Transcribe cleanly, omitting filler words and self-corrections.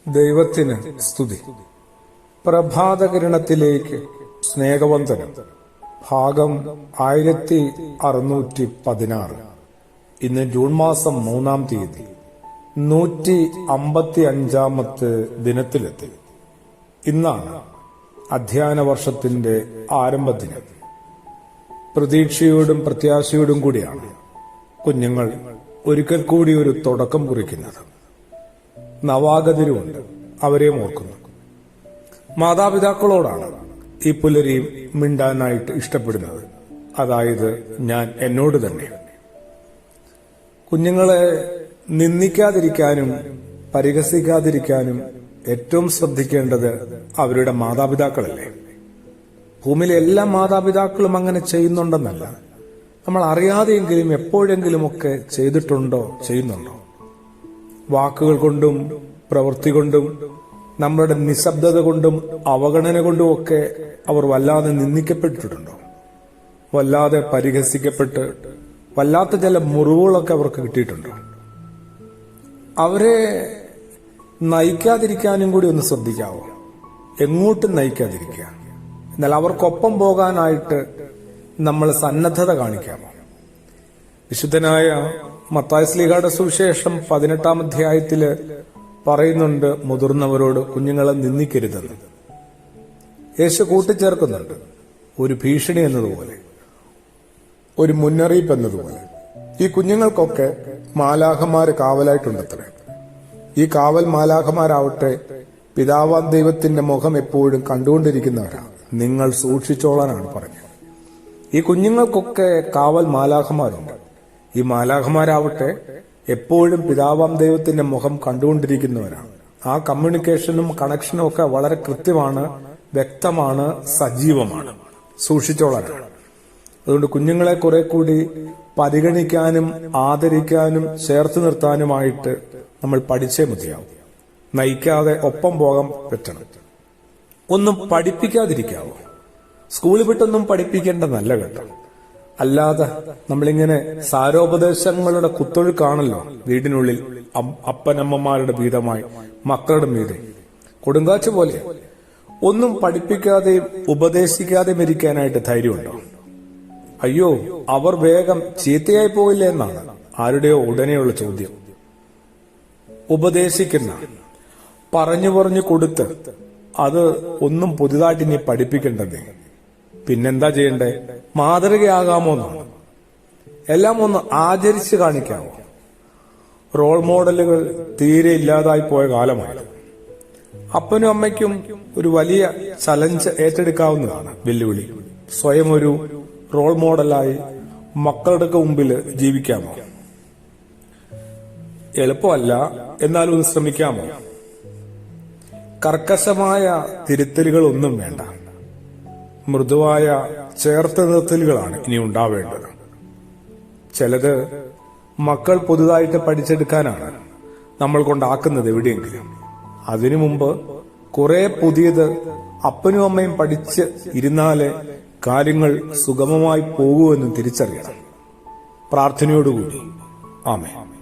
ദൈവത്തിന് സ്തുതി. പ്രഭാതകിരണത്തിലേക്ക് സ്നേഹവന്ദനം. ഭാഗം 1616. ഇന്ന് ജൂൺ മാസം 3-ാം തീയതി 155-ാമത്തെ ദിനത്തിലെത്തി. ഇന്നാണ് അധ്യയന വർഷത്തിന്റെ ആരംഭദിനം. പ്രതീക്ഷയോടും പ്രത്യാശയോടും കൂടിയാണ് കുഞ്ഞുങ്ങൾ ഒരിക്കൽ കൂടി ഒരു തുടക്കം കുറിക്കുന്നത്. നവാഗതരുമുണ്ട്, അവരെയും ഓർക്കുന്നു. മാതാപിതാക്കളോടാണ് ഈ പുലരിയും മിണ്ടാനായിട്ട് ഇഷ്ടപ്പെടുന്നത്. അതായത് ഞാൻ എന്നോട് തന്നെ. കുഞ്ഞുങ്ങളെ നിന്ദിക്കാതിരിക്കാനും പരിഹസിക്കാതിരിക്കാനും ഏറ്റവും ശ്രദ്ധിക്കേണ്ടത് അവരുടെ മാതാപിതാക്കളല്ലേ. ഭൂമിയിലെ എല്ലാ മാതാപിതാക്കളും അങ്ങനെ ചെയ്യുന്നുണ്ടെന്നല്ല, നമ്മൾ അറിയാതെയെങ്കിലും എപ്പോഴെങ്കിലുമൊക്കെ ചെയ്തിട്ടുണ്ടോ, ചെയ്യുന്നുണ്ടോ? വാക്കുകൾ കൊണ്ടും പ്രവൃത്തി കൊണ്ടും നമ്മളുടെ നിശബ്ദത കൊണ്ടും അവഗണന കൊണ്ടും ഒക്കെ അവർ വല്ലാതെ നിന്ദിക്കപ്പെട്ടിട്ടുണ്ടോ? വല്ലാതെ പരിഹസിക്കപ്പെട്ട് വല്ലാത്ത ചില മുറിവുകളൊക്കെ അവർക്ക് കിട്ടിയിട്ടുണ്ടോ? അവരെ നയിക്കാതിരിക്കാനും കൂടി ഒന്ന് ശ്രദ്ധിക്കാവോ? എങ്ങോട്ടും നയിക്കാതിരിക്കുക, എന്നാൽ അവർക്കൊപ്പം പോകാനായിട്ട് നമ്മൾ സന്നദ്ധത കാണിക്കാമോ? വിശുദ്ധനായ മത്തായി ശ്ലീഹായുടെ സുവിശേഷം 18-ാം അധ്യായത്തില് പറയുന്നുണ്ട് മുതിർന്നവരോട് കുഞ്ഞുങ്ങളെ നിന്ദിക്കരുതെന്ന്. യേശു കൂട്ടിച്ചേർക്കുന്നുണ്ട്, ഒരു ഭീഷണി എന്നതുപോലെ, ഒരു മുന്നറിയിപ്പ് എന്നതുപോലെ. ഈ കുഞ്ഞുങ്ങൾക്കൊക്കെ മാലാഖമാര് കാവലായിട്ടുണ്ടത്രേ. ഈ കാവൽ മാലാഖമാരാവട്ടെ പിതാവാം ദൈവത്തിന്റെ മുഖം എപ്പോഴും കണ്ടുകൊണ്ടിരിക്കുന്നവരാണ്. നിങ്ങൾ സൂക്ഷിച്ചോളാനാണ് പറഞ്ഞത്. ഈ കുഞ്ഞുങ്ങൾക്കൊക്കെ കാവൽ മാലാഖമാരുണ്ട്. ഈ മാലാഖമാരാവട്ടെ എപ്പോഴും പിതാവാം ദൈവത്തിന്റെ മുഖം കണ്ടുകൊണ്ടിരിക്കുന്നവരാണ്. ആ കമ്മ്യൂണിക്കേഷനും കണക്ഷനും ഒക്കെ വളരെ കൃത്യമാണ്, വ്യക്തമാണ്, സജീവമാണ്. സൂക്ഷിച്ചോളാനാണ്. അതുകൊണ്ട് കുഞ്ഞുങ്ങളെ കുറെ കൂടി പരിഗണിക്കാനും ആദരിക്കാനും ചേർത്ത് നിർത്താനുമായിട്ട് നമ്മൾ പഠിച്ചേ മതിയാവും. നയിക്കാതെ ഒപ്പം പോകാൻ പറ്റണം. ഒന്നും പഠിപ്പിക്കാതിരിക്കാവോ? സ്കൂളിൽ വിട്ടൊന്നും പഠിപ്പിക്കേണ്ടതല്ല കേട്ടോ. അല്ലാതെ നമ്മളിങ്ങനെ സാരോപദേശങ്ങളുടെ കുത്തൊഴുക്കാണല്ലോ വീടിനുള്ളിൽ അപ്പനമ്മമാരുടെ വീതമായി മക്കളുടെ മീതെ കൊടുങ്കാറ്റ് പോലെ. ഒന്നും പഠിപ്പിക്കാതെയും ഉപദേശിക്കാതെയും ഇരിക്കാനായിട്ട് ധൈര്യമുണ്ടോ? അയ്യോ, അവർ വേഗം ചീത്തയായി പോയില്ലേ എന്നാണ് ആരുടെയോ ഉടനെയുള്ള ചോദ്യം. ഉപദേശിക്കുന്ന പറഞ്ഞു കൊടുത്ത് അത് ഒന്നും പുതുതായിട്ട് ഇനി പഠിപ്പിക്കേണ്ടതേ. പിന്നെന്താ ചെയ്യണ്ടേ? മാതൃകയാകാമോ എന്നാണ്. എല്ലാം ഒന്ന് ആചരിച്ച് കാണിക്കാമോ? റോൾ മോഡലുകൾ തീരെ ഇല്ലാതായി പോയ കാലമാണ്. അപ്പനും അമ്മയ്ക്കും ഒരു വലിയ ചലഞ്ച് ഏറ്റെടുക്കാവുന്നതാണ്, വെല്ലുവിളി. സ്വയം ഒരു റോൾ മോഡലായി മക്കളുടെ മുമ്പിൽ ജീവിക്കാമോ? എളുപ്പമല്ല, എന്നാലും ഒന്ന് ശ്രമിക്കാമോ? കർക്കശമായ തിരുത്തലുകളൊന്നും വേണ്ട. മൃദുവായ ചേർത്ത് നിർത്തലുകളാണ് ഇനി ഉണ്ടാവേണ്ടത്. ചിലത് മക്കൾ പുതുതായിട്ട് പഠിച്ചെടുക്കാനാണ് നമ്മൾ കൊണ്ടാക്കുന്നത് എവിടെയെങ്കിലും. അതിനു മുമ്പ് കുറെ പുതിയത് അപ്പനും അമ്മയും പഠിച്ച് ഇരുന്നാലേ കാര്യങ്ങൾ സുഗമമായി പോകുമെന്ന് തിരിച്ചറിയണം. പ്രാർത്ഥനയോടുകൂടി ആമേൻ.